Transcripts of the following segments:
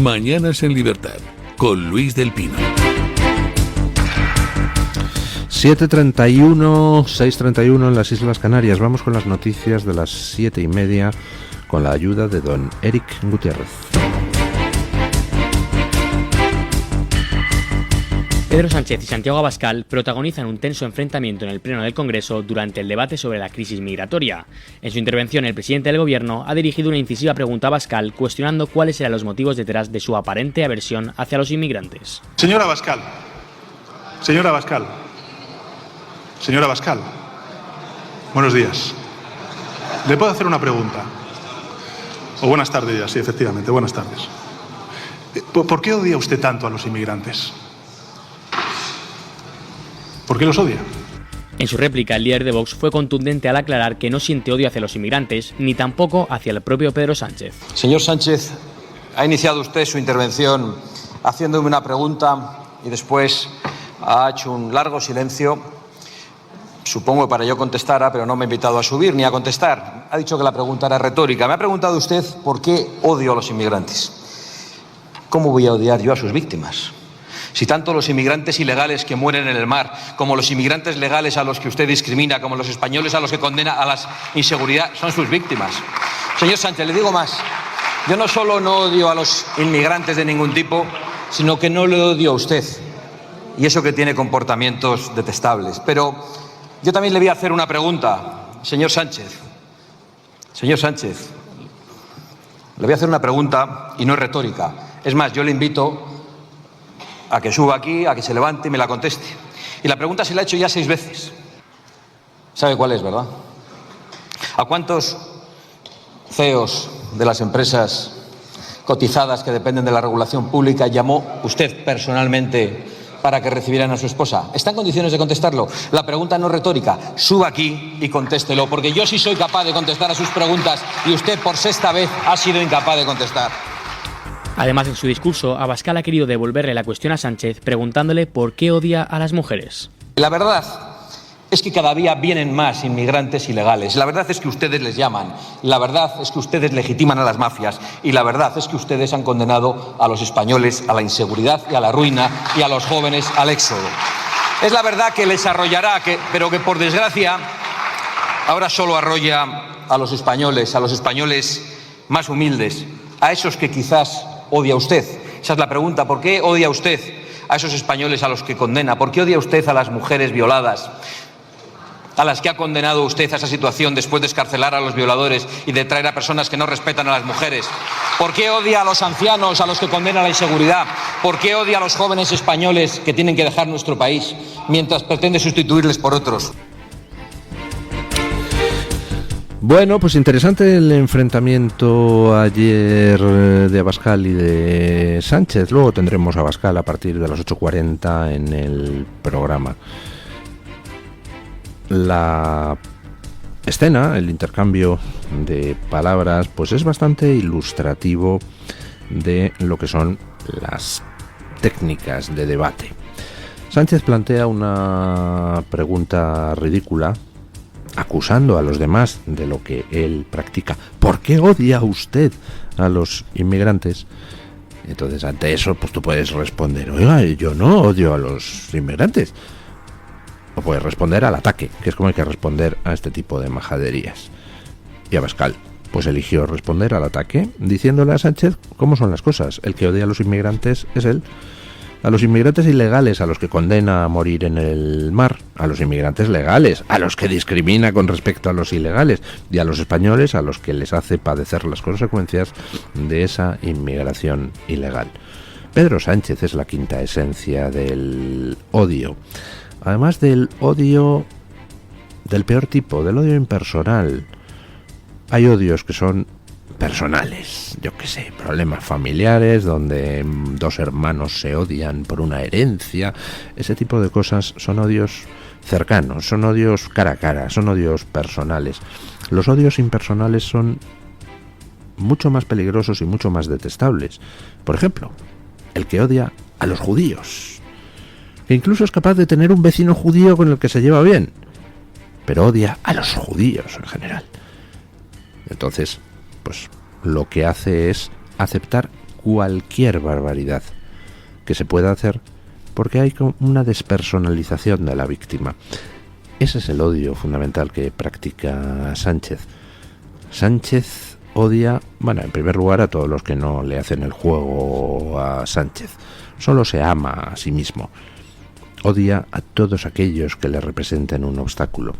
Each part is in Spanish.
Mañanas en Libertad, con Luis del Pino. 7:31, 6:31 en las Islas Canarias. Vamos con las noticias de las 7:30 con la ayuda de don Eric Gutiérrez. Pedro Sánchez y Santiago Abascal protagonizan un tenso enfrentamiento en el Pleno del Congreso durante el debate sobre la crisis migratoria. En su intervención, el presidente del Gobierno ha dirigido una incisiva pregunta a Abascal, cuestionando cuáles eran los motivos detrás de su aparente aversión hacia los inmigrantes. Señor Abascal, buenos días. ¿Le puedo hacer una pregunta? O buenas tardes ya, sí, efectivamente, buenas tardes. ¿Por qué odia usted tanto a los inmigrantes? ¿Por qué los odia? En su réplica, el líder de Vox fue contundente al aclarar que no siente odio hacia los inmigrantes, ni tampoco hacia el propio Pedro Sánchez. Señor Sánchez, ha iniciado usted su intervención haciéndome una pregunta y después ha hecho un largo silencio, supongo para yo contestara, pero no me ha invitado a subir ni a contestar. Ha dicho que la pregunta era retórica. Me ha preguntado usted por qué odio a los inmigrantes. ¿Cómo voy a odiar yo a sus víctimas? Si tanto los inmigrantes ilegales que mueren en el mar, como los inmigrantes legales a los que usted discrimina, como los españoles a los que condena a la inseguridad, son sus víctimas. Señor Sánchez, le digo más. Yo no solo no odio a los inmigrantes de ningún tipo, sino que no le odio a usted. Y eso que tiene comportamientos detestables. Pero yo también le voy a hacer una pregunta, señor Sánchez. Señor Sánchez, le voy a hacer una pregunta y no es retórica. Es más, yo le invito a que suba aquí, a que se levante y me la conteste. Y la pregunta se la he hecho ya 6 veces. ¿Sabe cuál es, verdad? ¿A cuántos CEOs de las empresas cotizadas que dependen de la regulación pública llamó usted personalmente para que recibieran a su esposa? ¿Está en condiciones de contestarlo? La pregunta no es retórica. Suba aquí y contéstelo, porque yo sí soy capaz de contestar a sus preguntas y usted por 6ª vez ha sido incapaz de contestar. Además, en su discurso, Abascal ha querido devolverle la cuestión a Sánchez preguntándole por qué odia a las mujeres. La verdad es que cada día vienen más inmigrantes ilegales. La verdad es que ustedes les llaman. La verdad es que ustedes legitiman a las mafias. Y la verdad es que ustedes han condenado a los españoles a la inseguridad y a la ruina y a los jóvenes al éxodo. Es la verdad que les arrollará, pero que por desgracia ahora solo arrolla a los españoles más humildes, a esos que quizás odia usted. Esa es la pregunta. ¿Por qué odia usted a esos españoles a los que condena? ¿Por qué odia usted a las mujeres violadas, a las que ha condenado usted a esa situación después de excarcelar a los violadores y de traer a personas que no respetan a las mujeres? ¿Por qué odia a los ancianos a los que condena la inseguridad? ¿Por qué odia a los jóvenes españoles que tienen que dejar nuestro país mientras pretende sustituirles por otros? Bueno, pues interesante el enfrentamiento ayer de Abascal y de Sánchez. Luego tendremos a Abascal a partir de las 8:40 en el programa. La escena, el intercambio de palabras, pues es bastante ilustrativo de lo que son las técnicas de debate. Sánchez plantea una pregunta ridícula, acusando a los demás de lo que él practica. ¿Por qué odia usted a los inmigrantes? Entonces, ante eso, pues tú puedes responder: oiga, yo no odio a los inmigrantes. O puedes responder al ataque, que es como hay que responder a este tipo de majaderías. Y Abascal, pues eligió responder al ataque, diciéndole a Sánchez cómo son las cosas. El que odia a los inmigrantes es él. A los inmigrantes ilegales, a los que condena a morir en el mar, a los inmigrantes legales, a los que discrimina con respecto a los ilegales, y a los españoles, a los que les hace padecer las consecuencias de esa inmigración ilegal. Pedro Sánchez es la quinta esencia del odio. Además del odio del peor tipo, del odio impersonal. Hay odios que son personales, yo qué sé, problemas familiares donde 2 hermanos se odian por una herencia. Ese tipo de cosas son odios cercanos, son odios cara a cara, son odios personales. Los odios impersonales son mucho más peligrosos y mucho más detestables. Por ejemplo, el que odia a los judíos, que incluso es capaz de tener un vecino judío con el que se lleva bien, pero odia a los judíos en general. Entonces, pues lo que hace es aceptar cualquier barbaridad que se pueda hacer, porque hay una despersonalización de la víctima. Ese es el odio fundamental que practica Sánchez. Sánchez odia, bueno, en primer lugar a todos los que no le hacen el juego a Sánchez. Solo se ama a sí mismo. Odia a todos aquellos que le representen un obstáculo.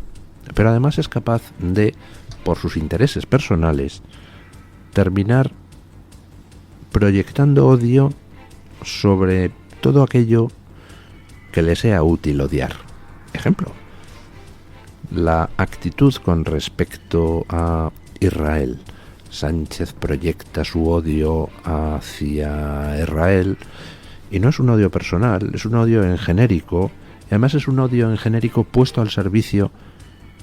Pero además es capaz de, por sus intereses personales, terminar proyectando odio sobre todo aquello que le sea útil odiar. Ejemplo, la actitud con respecto a Israel. Sánchez proyecta su odio hacia Israel y no es un odio personal, es un odio en genérico, y además es un odio en genérico puesto al servicio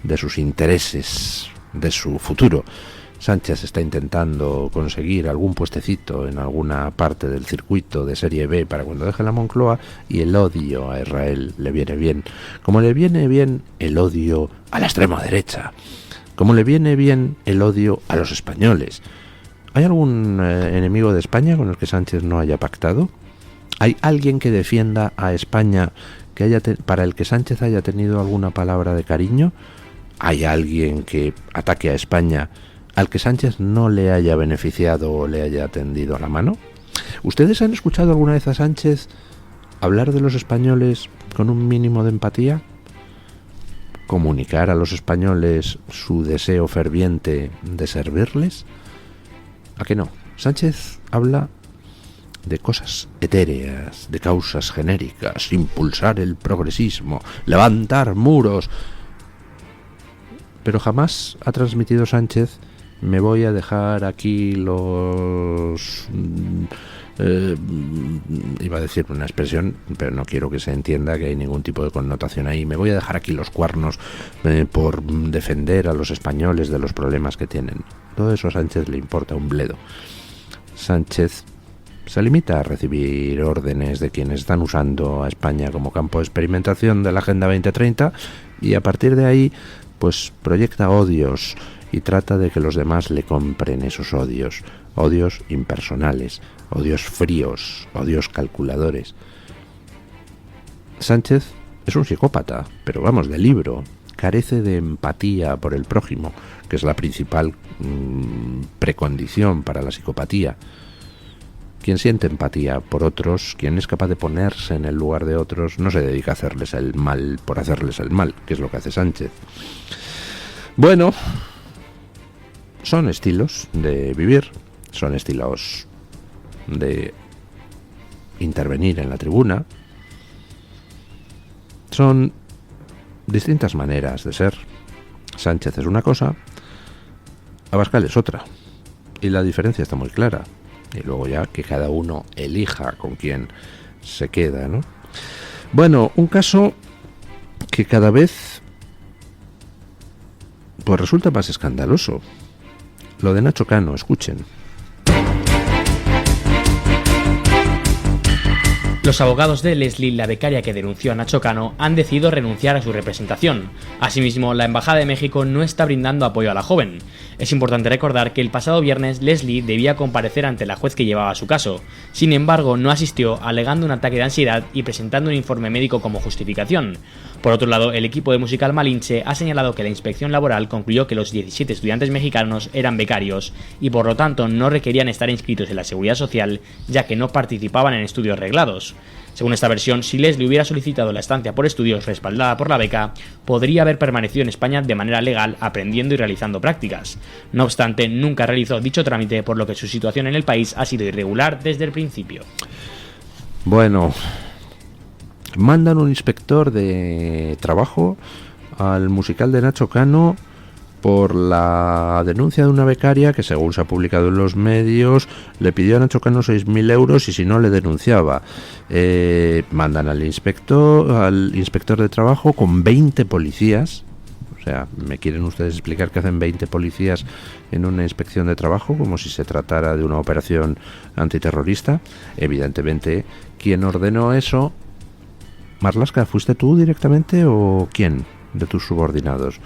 de sus intereses, de su futuro. Sánchez está intentando conseguir algún puestecito en alguna parte del circuito de Serie B para cuando deje la Moncloa, y el odio a Israel le viene bien, como le viene bien el odio a la extrema derecha, como le viene bien el odio a los españoles. ¿Hay algún enemigo de España con el que Sánchez no haya pactado? ¿Hay alguien que defienda a España para el que Sánchez haya tenido alguna palabra de cariño? ¿Hay alguien que ataque a España al que Sánchez no le haya beneficiado o le haya tendido la mano? ¿Ustedes han escuchado alguna vez a Sánchez hablar de los españoles con un mínimo de empatía? ¿Comunicar a los españoles su deseo ferviente de servirles? ¿A qué no? Sánchez habla de cosas etéreas, de causas genéricas, impulsar el progresismo, levantar muros. Pero jamás ha transmitido Sánchez: me voy a dejar aquí los... iba a decir una expresión, pero no quiero que se entienda que hay ningún tipo de connotación ahí. Me voy a dejar aquí los cuernos por defender a los españoles de los problemas que tienen. Todo eso a Sánchez le importa un bledo. Sánchez se limita a recibir órdenes de quienes están usando a España como campo de experimentación de la Agenda 2030, y a partir de ahí pues proyecta odios y trata de que los demás le compren esos odios. Odios impersonales, odios fríos, odios calculadores. Sánchez es un psicópata, pero vamos, de libro. Carece de empatía por el prójimo, que es la principal precondición para la psicopatía. Quien siente empatía por otros, quien es capaz de ponerse en el lugar de otros, no se dedica a hacerles el mal por hacerles el mal, que es lo que hace Sánchez. Bueno, son estilos de vivir, son estilos de intervenir en la tribuna, son distintas maneras de ser. Sánchez es una cosa, Abascal es otra, y la diferencia está muy clara. Y luego ya que cada uno elija con quién se queda, ¿no? Bueno, un caso que cada vez pues resulta más escandaloso. Lo de Nacho Cano, escuchen. Los abogados de Leslie, la becaria que denunció a Nacho Cano, han decidido renunciar a su representación. Asimismo, la Embajada de México no está brindando apoyo a la joven. Es importante recordar que el pasado viernes Leslie debía comparecer ante la juez que llevaba su caso. Sin embargo, no asistió, alegando un ataque de ansiedad y presentando un informe médico como justificación. Por otro lado, el equipo de Musical Malinche ha señalado que la inspección laboral concluyó que los 17 estudiantes mexicanos eran becarios y por lo tanto no requerían estar inscritos en la Seguridad Social, ya que no participaban en estudios reglados. Según esta versión, si Leslie hubiera solicitado la estancia por estudios respaldada por la beca, podría haber permanecido en España de manera legal aprendiendo y realizando prácticas. No obstante, nunca realizó dicho trámite, por lo que su situación en el país ha sido irregular desde el principio. Bueno, mandan un inspector de trabajo al musical de Nacho Cano por la denuncia de una becaria que, según se ha publicado en los medios, le pidió a Nacho Cano 6.000 euros y si no le denunciaba. Mandan al inspector de trabajo con 20 policías. O sea, ¿me quieren ustedes explicar qué hacen 20 policías en una inspección de trabajo como si se tratara de una operación antiterrorista? Evidentemente, quien ordenó eso... Marlaska, ¿fuiste tú directamente o quién de tus subordinados?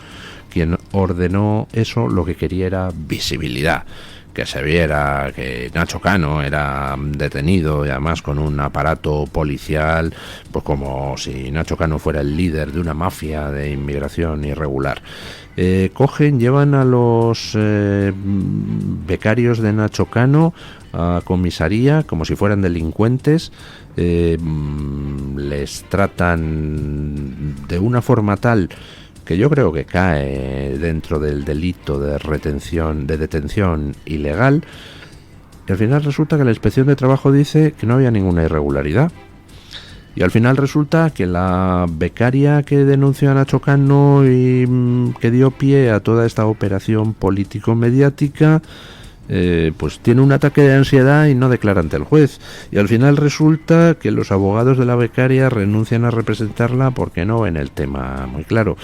Quien ordenó eso lo que quería era visibilidad. que se viera que Nacho Cano era detenido y además con un aparato policial, pues como si Nacho Cano fuera el líder de una mafia de inmigración irregular. Llevan a los becarios de Nacho Cano a comisaría como si fueran delincuentes, les tratan de una forma tal que yo creo que cae dentro del delito de detención ilegal, y al final resulta que la Inspección de Trabajo dice que no había ninguna irregularidad. Y al final resulta que la becaria que denunció a Nacho Cano y que dio pie a toda esta operación político-mediática, pues tiene un ataque de ansiedad y no declara ante el juez. Y al final resulta que los abogados de la becaria renuncian a representarla porque no ven el tema muy claro.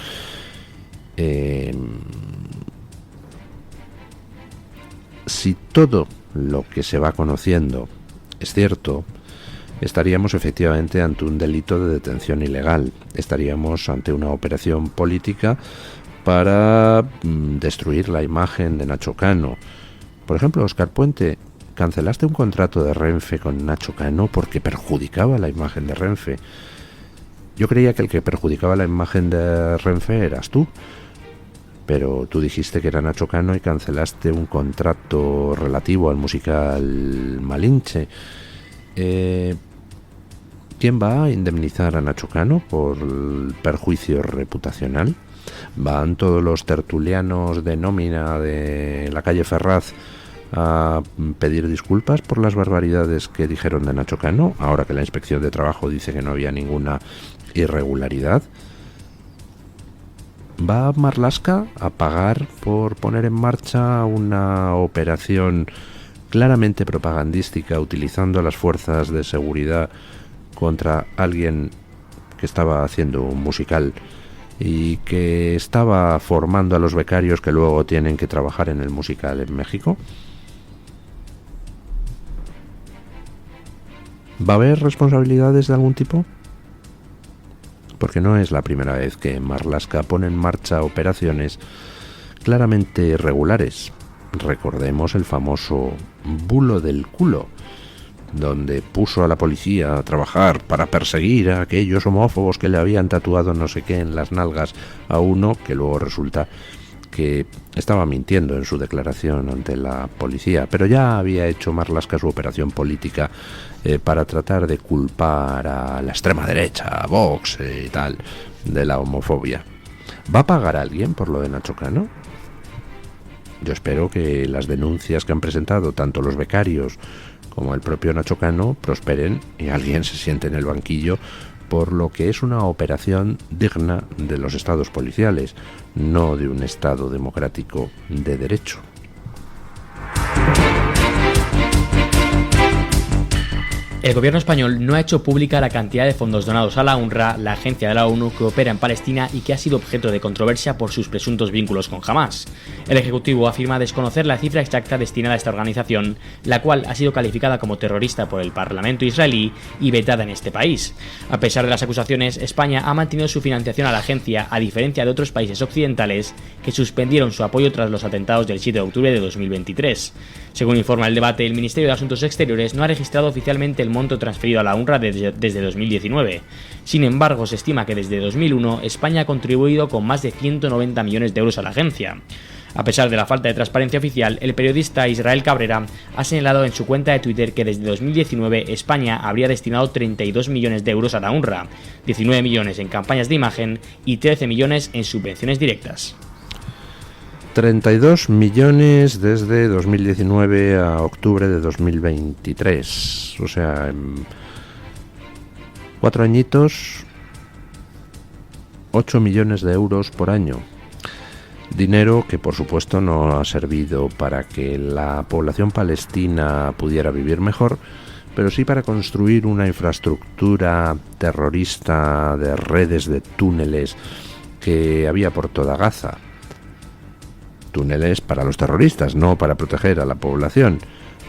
Si todo lo que se va conociendo es cierto, estaríamos efectivamente ante un delito de detención ilegal. Estaríamos ante una operación política para destruir la imagen de Nacho Cano. Por ejemplo, Óscar Puente, cancelaste un contrato de Renfe con Nacho Cano porque perjudicaba la imagen de Renfe. Yo creía que el que perjudicaba la imagen de Renfe eras tú, pero tú dijiste que era Nacho Cano y cancelaste un contrato relativo al musical Malinche. ¿Quién va a indemnizar a Nacho Cano por el perjuicio reputacional? ¿Van todos los tertulianos de nómina de la calle Ferraz a pedir disculpas por las barbaridades que dijeron de Nacho Cano, ahora que la Inspección de Trabajo dice que no había ninguna irregularidad? ¿Va Marlaska a pagar por poner en marcha una operación claramente propagandística utilizando las fuerzas de seguridad contra alguien que estaba haciendo un musical y que estaba formando a los becarios que luego tienen que trabajar en el musical en México? ¿Va a haber responsabilidades de algún tipo? Porque no es la primera vez que Marlaska pone en marcha operaciones claramente irregulares. Recordemos el famoso bulo del culo, donde puso a la policía a trabajar para perseguir a aquellos homófobos que le habían tatuado no sé qué en las nalgas a uno que luego resulta que estaba mintiendo en su declaración ante la policía, pero ya había hecho Marlaska su operación política para tratar de culpar a la extrema derecha, a Vox y tal, de la homofobia. ¿Va a pagar a alguien por lo de Nacho Cano? Yo espero que las denuncias que han presentado tanto los becarios como el propio Nacho Cano prosperen y alguien se siente en el banquillo, por lo que es una operación digna de los estados policiales, no de un estado democrático de derecho. El gobierno español no ha hecho pública la cantidad de fondos donados a la UNRWA, la agencia de la ONU que opera en Palestina y que ha sido objeto de controversia por sus presuntos vínculos con Hamás. El Ejecutivo afirma desconocer la cifra exacta destinada a esta organización, la cual ha sido calificada como terrorista por el Parlamento israelí y vetada en este país. A pesar de las acusaciones, España ha mantenido su financiación a la agencia, a diferencia de otros países occidentales que suspendieron su apoyo tras los atentados del 7 de octubre de 2023. Según informa el debate, el Ministerio de Asuntos Exteriores no ha registrado oficialmente el monto transferido a la UNRWA desde 2019. Sin embargo, se estima que desde 2001 España ha contribuido con más de 190 millones de euros a la agencia. A pesar de la falta de transparencia oficial, el periodista Israel Cabrera ha señalado en su cuenta de Twitter que desde 2019 España habría destinado 32 millones de euros a la UNRWA, 19 millones en campañas de imagen y 13 millones en subvenciones directas. 32 millones desde 2019 a octubre de 2023. O sea, en 4 añitos, 8 millones de euros por año. Dinero que por supuesto no ha servido para que la población palestina pudiera vivir mejor, pero sí para construir una infraestructura terrorista de redes de túneles que había por toda Gaza. Túneles para los terroristas, no para proteger a la población.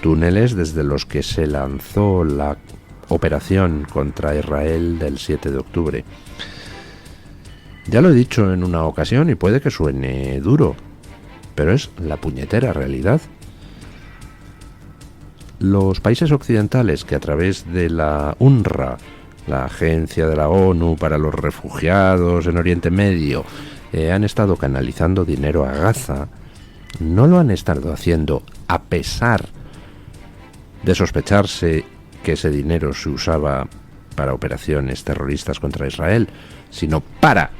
Túneles desde los que se lanzó la operación contra Israel del 7 de octubre. Ya lo he dicho en una ocasión y puede que suene duro, pero es la puñetera realidad. Los países occidentales que a través de la UNRWA, la Agencia de la ONU para los Refugiados en Oriente Medio, han estado canalizando dinero a Gaza, no lo han estado haciendo a pesar de sospecharse que ese dinero se usaba para operaciones terroristas contra Israel, sino para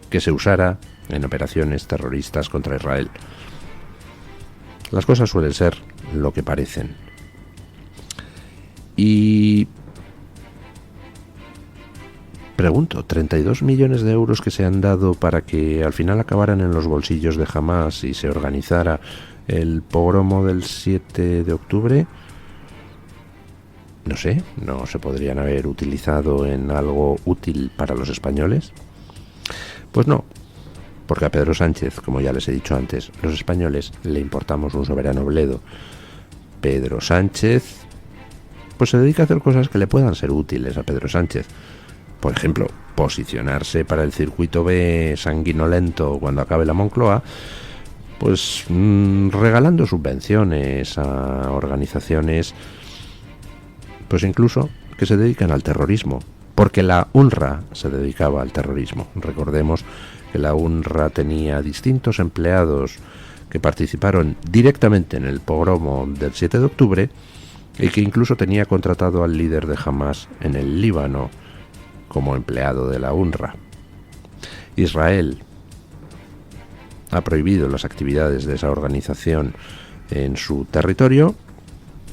que se usara en operaciones terroristas contra Israel. Las cosas suelen ser lo que parecen. Y pregunto, 32 millones de euros que se han dado para que al final acabaran en los bolsillos de Hamás y se organizara el pogromo del 7 de octubre, no sé, ¿no se podrían haber utilizado en algo útil para los españoles? Pues no, porque a Pedro Sánchez, como ya les he dicho antes, los españoles le importamos un soberano bledo. Pedro Sánchez pues se dedica a hacer cosas que le puedan ser útiles a Pedro Sánchez. Por ejemplo, posicionarse para el circuito B sanguinolento cuando acabe la Moncloa, pues regalando subvenciones a organizaciones, pues incluso que se dedican al terrorismo, porque la UNRWA se dedicaba al terrorismo. Recordemos que la UNRWA tenía distintos empleados que participaron directamente en el pogromo del 7 de octubre y que incluso tenía contratado al líder de Hamás en el Líbano como empleado de la UNRWA. Israel ha prohibido las actividades de esa organización en su territorio.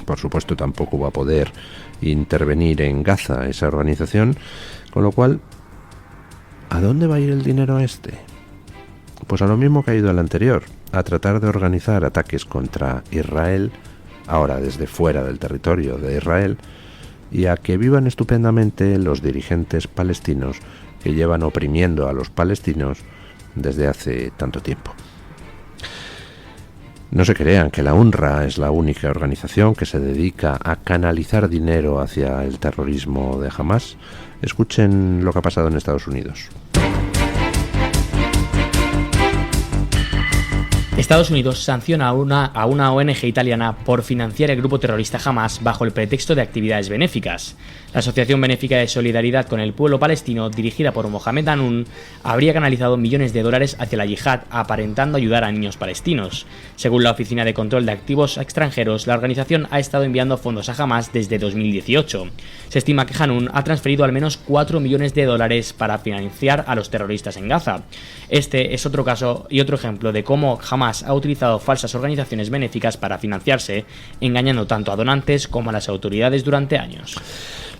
Por supuesto, tampoco va a poder intervenir en Gaza esa organización, con lo cual, ¿a dónde va a ir el dinero este? Pues a lo mismo que ha ido el anterior, a tratar de organizar ataques contra Israel, ahora desde fuera del territorio de Israel, y a que vivan estupendamente los dirigentes palestinos que llevan oprimiendo a los palestinos desde hace tanto tiempo. No se crean que la UNRWA es la única organización que se dedica a canalizar dinero hacia el terrorismo de Hamás. Escuchen lo que ha pasado en Estados Unidos. Estados Unidos sanciona a una ONG italiana por financiar el grupo terrorista Hamás bajo el pretexto de actividades benéficas. La Asociación Benéfica de Solidaridad con el Pueblo Palestino, dirigida por Mohamed Hanun, habría canalizado millones de dólares hacia la yihad, aparentando ayudar a niños palestinos. Según la Oficina de Control de Activos Extranjeros, la organización ha estado enviando fondos a Hamás desde 2018. Se estima que Hanun ha transferido al menos 4 millones de dólares para financiar a los terroristas en Gaza. Este es otro caso y otro ejemplo de cómo Hamás ha utilizado falsas organizaciones benéficas para financiarse, engañando tanto a donantes como a las autoridades durante años.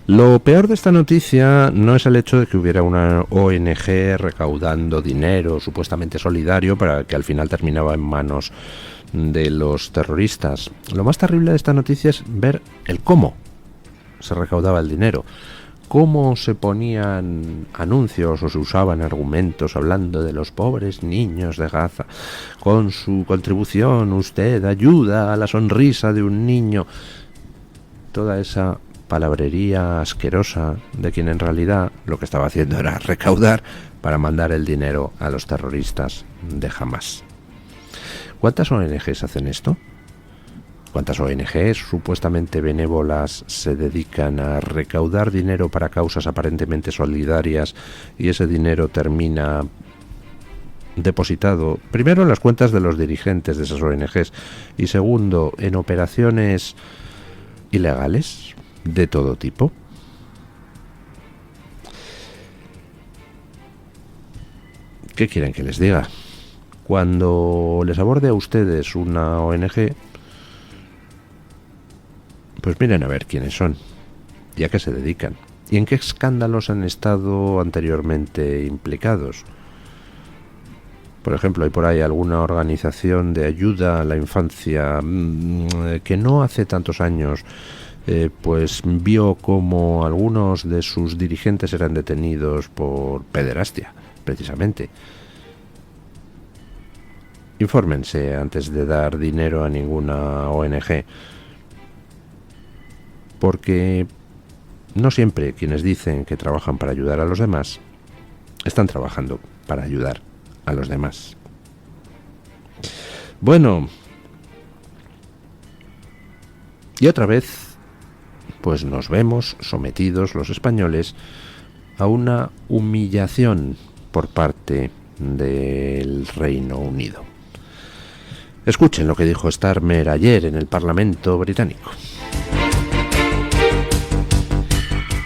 Lo peor de esta noticia no es el hecho de que hubiera una ONG recaudando dinero supuestamente solidario para que al final terminaba en manos de los terroristas. Lo más terrible de esta noticia es ver el cómo se recaudaba el dinero, cómo se ponían anuncios o se usaban argumentos hablando de los pobres niños de Gaza. Con su contribución usted ayuda a la sonrisa de un niño. Toda esa palabrería asquerosa de quien en realidad lo que estaba haciendo era recaudar para mandar el dinero a los terroristas de Hamás. ¿Cuántas ONGs hacen esto? ¿Cuántas ONGs supuestamente benévolas se dedican a recaudar dinero para causas aparentemente solidarias y ese dinero termina depositado, primero en las cuentas de los dirigentes de esas ONGs y segundo en operaciones ilegales de todo tipo? ¿Qué quieren que les diga? Cuando les aborde a ustedes una ONG, pues miren a ver quiénes son y a qué se dedican y en qué escándalos han estado anteriormente implicados. Por ejemplo, hay por ahí alguna organización de ayuda a la infancia que no hace tantos años pues vio como algunos de sus dirigentes eran detenidos por pederastia, precisamente. Infórmense antes de dar dinero a ninguna ONG, porque no siempre quienes dicen que trabajan para ayudar a los demás están trabajando para ayudar a los demás. Bueno, Y otra vez, pues nos vemos sometidos los españoles a una humillación por parte del Reino Unido. Escuchen lo que dijo Starmer ayer en el Parlamento británico.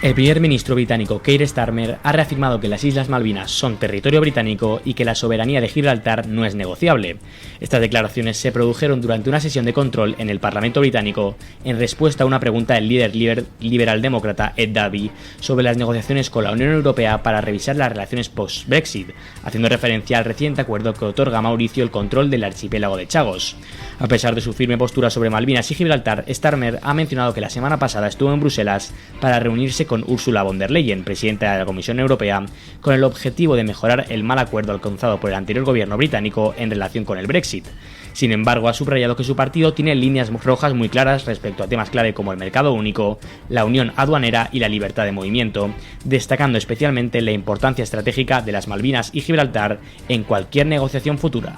El primer ministro británico Keir Starmer ha reafirmado que las Islas Malvinas son territorio británico y que la soberanía de Gibraltar no es negociable. Estas declaraciones se produjeron durante una sesión de control en el Parlamento británico en respuesta a una pregunta del líder liberal demócrata Ed Davey sobre las negociaciones con la Unión Europea para revisar las relaciones post-Brexit, haciendo referencia al reciente acuerdo que otorga a Mauricio el control del archipiélago de Chagos. A pesar de su firme postura sobre Malvinas y Gibraltar, Starmer ha mencionado que la semana pasada estuvo en Bruselas para reunirse con Ursula von der Leyen, presidenta de la Comisión Europea, con el objetivo de mejorar el mal acuerdo alcanzado por el anterior gobierno británico en relación con el Brexit. Sin embargo, ha subrayado que su partido tiene líneas rojas muy claras respecto a temas clave como el mercado único, la unión aduanera y la libertad de movimiento, destacando especialmente la importancia estratégica de las Malvinas y Gibraltar en cualquier negociación futura.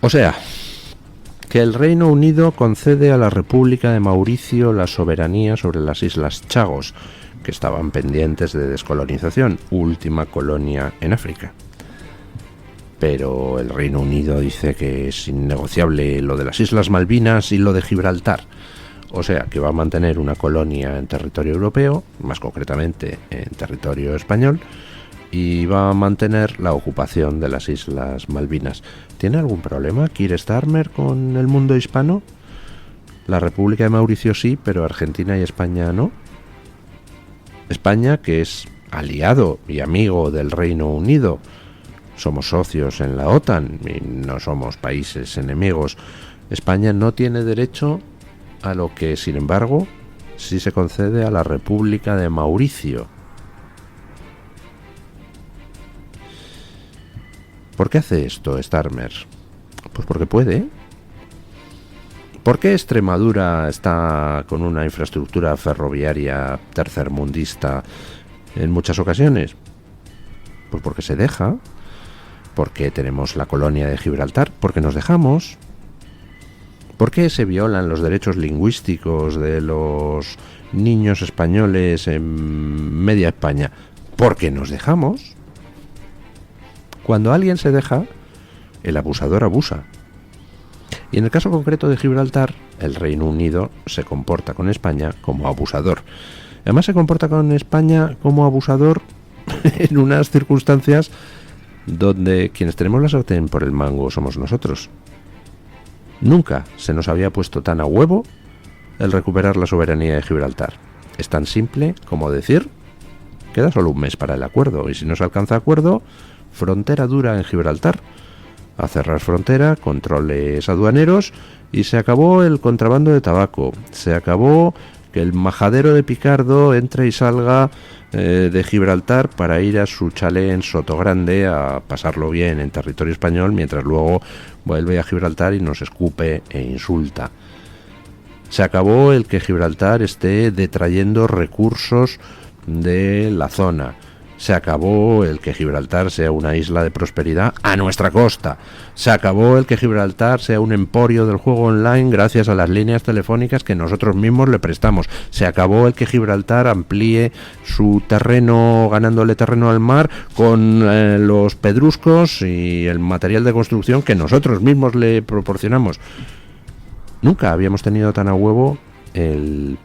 O sea, que el Reino Unido concede a la República de Mauricio la soberanía sobre las Islas Chagos, que estaban pendientes de descolonización, última colonia en África. Pero el Reino Unido dice que es innegociable lo de las Islas Malvinas y lo de Gibraltar. O sea, que va a mantener una colonia en territorio europeo, más concretamente en territorio español, y va a mantener la ocupación de las Islas Malvinas. ¿Tiene algún problema Keir Starmer con el mundo hispano? La República de Mauricio sí, pero Argentina y España no. España, que es aliado y amigo del Reino Unido, somos socios en la OTAN y no somos países enemigos. España no tiene derecho a lo que, sin embargo, sí se concede a la República de Mauricio. ¿Por qué hace esto Starmer? Pues porque puede. ¿Por qué Extremadura está con una infraestructura ferroviaria tercermundista en muchas ocasiones? Pues porque se deja. Porque tenemos la colonia de Gibraltar. Porque nos dejamos. ¿Por qué se violan los derechos lingüísticos de los niños españoles en media España? Porque nos dejamos. Cuando alguien se deja, el abusador abusa. Y en el caso concreto de Gibraltar, el Reino Unido se comporta con España como abusador. Además se comporta con España como abusador en unas circunstancias donde quienes tenemos la sartén por el mango somos nosotros. Nunca se nos había puesto tan a huevo el recuperar la soberanía de Gibraltar. Es tan simple como decir, queda solo un mes para el acuerdo, y si no se alcanza acuerdo, frontera dura en Gibraltar, a cerrar frontera, controles aduaneros, y se acabó el contrabando de tabaco, se acabó que el majadero de Picardo entre y salga de Gibraltar para ir a su chalet en Sotogrande a pasarlo bien en territorio español, mientras luego vuelve a Gibraltar y nos escupe e insulta. Se acabó el que Gibraltar esté detrayendo recursos de la zona. Se acabó el que Gibraltar sea una isla de prosperidad a nuestra costa. Se acabó el que Gibraltar sea un emporio del juego online gracias a las líneas telefónicas que nosotros mismos le prestamos. Se acabó el que Gibraltar amplíe su terreno, ganándole terreno al mar, con los pedruscos y el material de construcción que nosotros mismos le proporcionamos. Nunca habíamos tenido tan a huevo el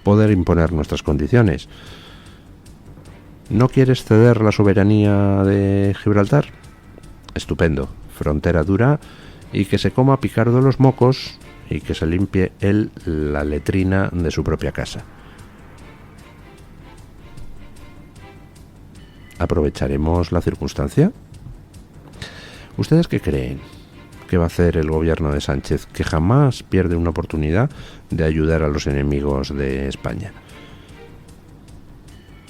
poder imponer nuestras condiciones. ¿No quieres ceder la soberanía de Gibraltar? Estupendo, frontera dura y que se coma Picardo los mocos y que se limpie él la letrina de su propia casa. ¿Aprovecharemos la circunstancia? ¿Ustedes qué creen que va a hacer el gobierno de Sánchez, que jamás pierde una oportunidad de ayudar a los enemigos de España?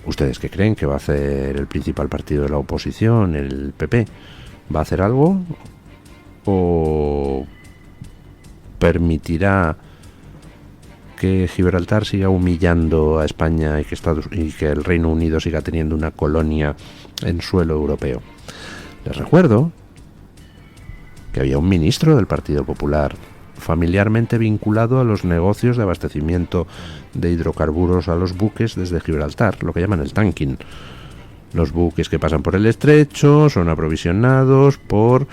¿Ustedes qué creen que va a hacer el principal partido de la oposición, el PP? ¿Va a hacer algo? ¿O permitirá que Gibraltar siga humillando a España y que el Reino Unido siga teniendo una colonia en suelo europeo? Les recuerdo que había un ministro del Partido Popular familiarmente vinculado a los negocios de abastecimiento de hidrocarburos a los buques desde Gibraltar, lo que llaman el tanking. Los buques que pasan por el estrecho son aprovisionados por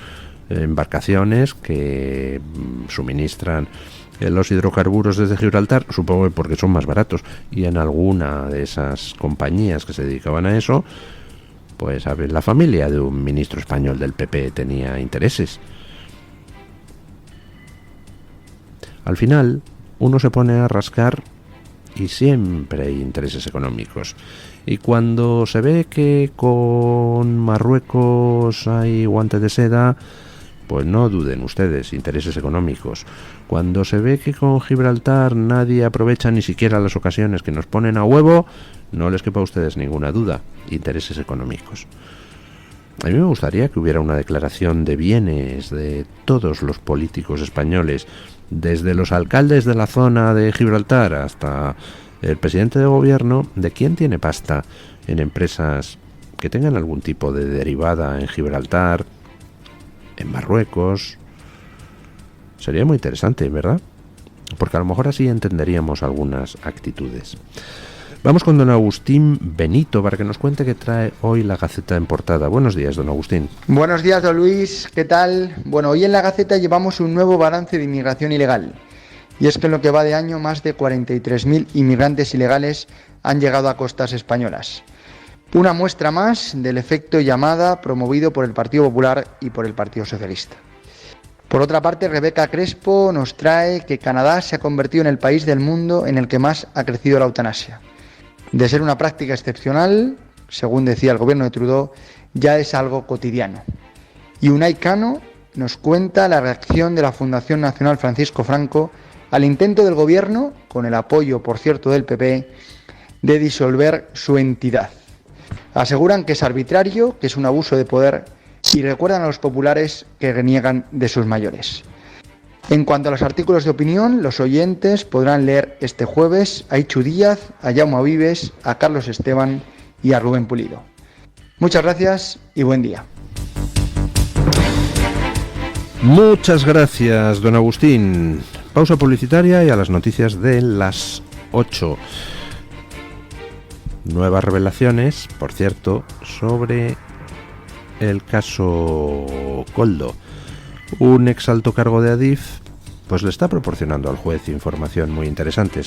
embarcaciones que suministran los hidrocarburos desde Gibraltar, supongo que porque son más baratos, y en alguna de esas compañías que se dedicaban a eso, pues a ver, la familia de un ministro español del PP tenía intereses. Al final, uno se pone a rascar y siempre hay intereses económicos. Y cuando se ve que con Marruecos hay guante de seda, pues no duden ustedes, intereses económicos. Cuando se ve que con Gibraltar nadie aprovecha ni siquiera las ocasiones que nos ponen a huevo, no les quepa a ustedes ninguna duda, intereses económicos. A mí me gustaría que hubiera una declaración de bienes de todos los políticos españoles, desde los alcaldes de la zona de Gibraltar hasta el presidente de gobierno, de quién tiene pasta en empresas que tengan algún tipo de derivada en Gibraltar, en Marruecos. Sería muy interesante, ¿verdad? Porque a lo mejor así entenderíamos algunas actitudes. Vamos con don Agustín Benito para que nos cuente qué trae hoy la Gaceta en portada. Buenos días, don Agustín. Buenos días, don Luis. ¿Qué tal? Bueno, hoy en la Gaceta llevamos un nuevo balance de inmigración ilegal. Y es que en lo que va de año, más de 43.000 inmigrantes ilegales han llegado a costas españolas. Una muestra más del efecto llamada promovido por el Partido Popular y por el Partido Socialista. Por otra parte, Rebeca Crespo nos trae que Canadá se ha convertido en el país del mundo en el que más ha crecido la eutanasia. De ser una práctica excepcional, según decía el gobierno de Trudeau, ya es algo cotidiano. Y Unai Cano nos cuenta la reacción de la Fundación Nacional Francisco Franco al intento del gobierno, con el apoyo, por cierto, del PP, de disolver su entidad. Aseguran que es arbitrario, que es un abuso de poder y recuerdan a los populares que reniegan de sus mayores. En cuanto a los artículos de opinión, los oyentes podrán leer este jueves a Ichu Díaz, a Jaume Vives, a Carlos Esteban y a Rubén Pulido. Muchas gracias y buen día. Muchas gracias, don Agustín. Pausa publicitaria y a las noticias de las 8. Nuevas revelaciones, por cierto, sobre el caso Koldo. Un ex alto cargo de Adif pues le está proporcionando al juez información muy interesante.